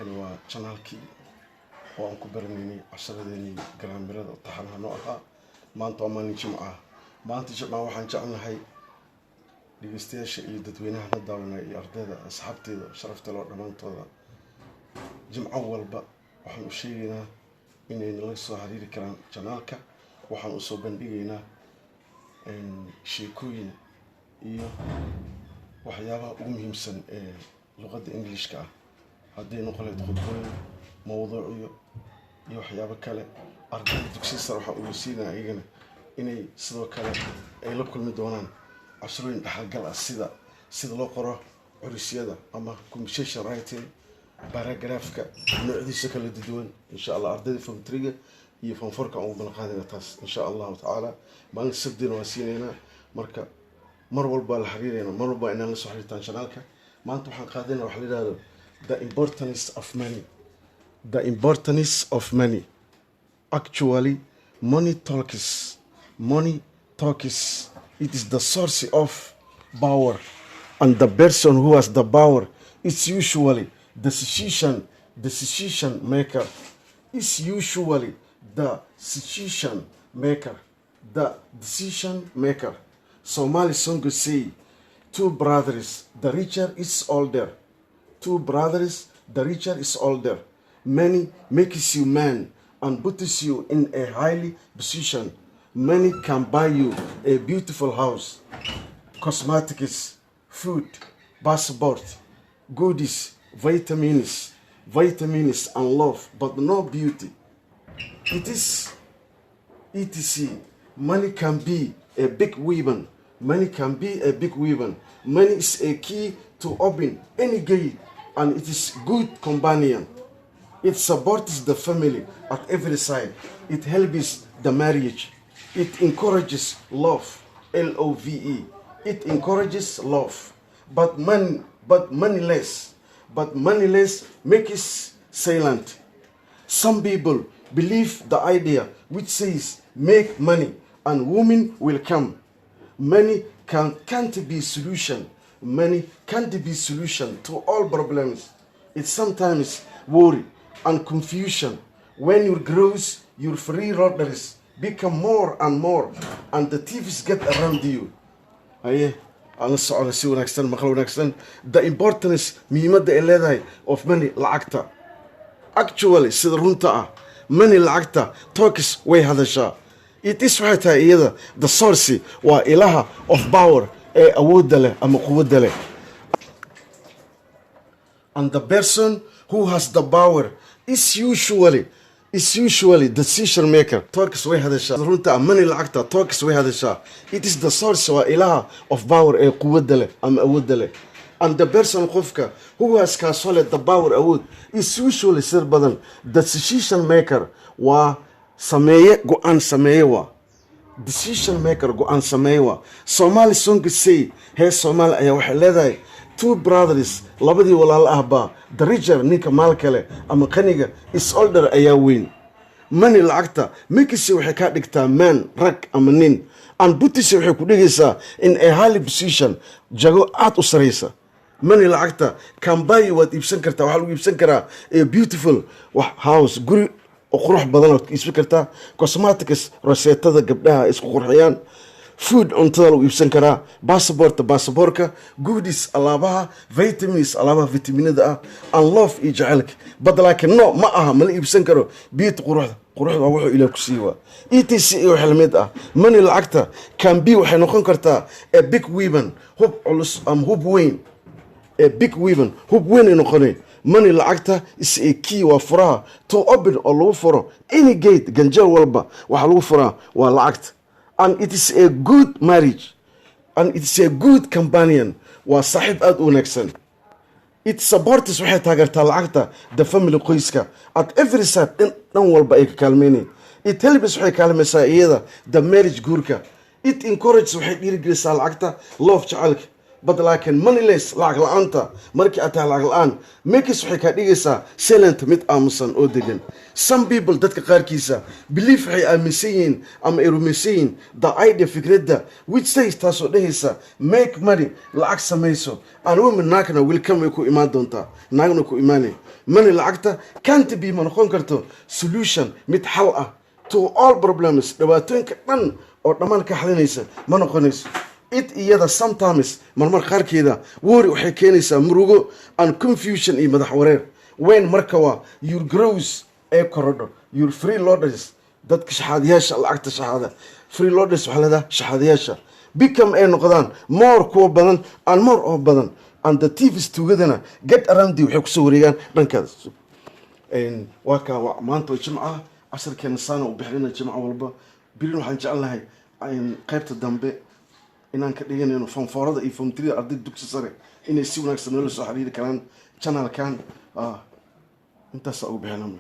kani waa channelkii oo aan ku baranaynay casharadeenii grammarada taxanaha noo ahaa maanta waa maalin jimco ah maanta jimcaha waxaan jecelnahay dhegeystayaasha iyo dadweynaha la daawanaya iyo ardayda asxaabteeda sharafta loo dhamaantooda jimco walba waxaan u sheegaynaa inay nala soo xiriiri karaan channelka waxaan u soo bandhigaynaa sheekooyin iyo waxyaabaha ugu muhiimsan ee luqadda Englishka ah haddii noqoleed khudbooyin mawduucyo iyo waxyaabo kale ardayda dugsiga sare waxaan ugu siinaa iyagana inay sidoo kale ay la kulmi doonaan casharooyin dhaxalgal ah sida loo qoro curisyada ama conversation writing paragraafka noocyadiisa kala duwan insha Allah ardayda form 3 iyo form 4 aan u balqaadina taas insha Allah ta'ala maalin sabdina waa siinayna marka mar walba la xiriirayna mar walba inaan la soo xiriirtaan channelka maanta waxaan qaadayna wax la yiraahdo the importance of money actually money talks it is the source of power and the person who has the power is usually the decision maker Somali song say two brothers the richer is older money makes you man and puts you in a highly position money can buy you a beautiful house cosmetics food passport goodies vitamins and love but no beauty etc money can be a big weapon money is a key to open any gate and it is good companion. It supports the family at every side. It helps the marriage. It encourages love. L-O-V-E. It encourages love. But moneyless makes silent. Some people believe the idea which says make money and women will come. Money can't be solution. Money can't be solution to all problems. It's sometimes worry and confusion. When you grow, your free roaders become more and more, and the thieves get around you. The importance of money lacagta. Actually, sida runta ah, money lacagta talks way hadasha. It is the source waa ilaha of power ee awoodda leh ama quwadda leh. And the person who has the power is usually decision maker. Talks way hadasha. Runta money lacagta talks way hadasha. It is the source waa ilaha of power ee quwadda leh ama awoodda leh. And the person qofka who has kaasole the power awood is usually sir badan the decision maker waa sameeye go'aan sameeye waa decision maker go'aan sameeye waa Somali song say hey Somali ayaa waxay leedahay two brothers labadii walaal ahba the richer ninka maal kale ama qaniga is older ayaa weyn money lacagta mikisi waxay ka dhigtaa man rag ama nin and butisi waxay ku dhigaysaa in a high position jago aad u sareysa money lacagta can buy waad iibsan kartaa waxa lagu iibsan karaa a beautiful house guri qurux badan oo iibsan kartaa cosmetics rosetada gabdhaha isku qurxiyaan food cuntada lagu iibsan karaa passportka goodies alaabaha vitamins alaabaha vitaminada ah and love iyo jacaylka but laakiin no ma aha ma la iibsan karo beauty quruxda waa wuxuu Ilaahay ku siiwa etc iyo xilmid ah money lacagta can be waxay noqon kartaa a big weapon hub culus hub weyn a big weapon hub weyn noqonay money lacagta is a key waa furaha to open oo lagu furo any gate ganjeel walba waxa lagu furaa waa lacagta and it is a good marriage and it is a good companion waa saaxiib aad u wanaagsan it supports waxay taageertaa lacagta the family qoyska at every side dhan walba ay ka kaalmeynay it helps waxay kaalmaysaa iyada the marriage guurka it encourages waxay dhiirigelisaa lacagta love jacaylka but laakiin moneyless lacag la'aanta markii aad tahay lacag la'aan makes waxay ka dhigaysaa silent mid aamusan oo degan. Some people dadka qaarkiisa believe waxay aaminsan yihiin ama ay rumaysan yihiin the idea fikradda which says taasoo dhehaysa make money lacag samayso and women naagna welcome way ku imaan doontaa naagna ku imaanay money lacagta can't be ma noqon karto solution mid xal ah to all problems dhibaatooyinka dhan oo dhammaan ka xalinaysa ma noqonayso. It iyada sometimes marmar qaarkeeda worry waxay keenaysaa murugo and confusion iyo madax wareer when marka waa your grows ee korodho your freeloaders dadka shahaadayaasha lacagta shahaada freeloaders waxa la shahaadayaasha become ay noqdaan more kuwa badan and more oo badan and the thieves together get around you waxay ku soo wareegaan dhankaas. waa ka maanta jimcaha casharkeena saana u bixinayna jimcaha walba birin waxaan jecelnahay qaybta dambe inaan ka dhiganayno fanfoorada iyo famtirida arday dugsi sare inay si wanaagsan nala soo xiriiri karaan channelkan intaas ugu bixinayna.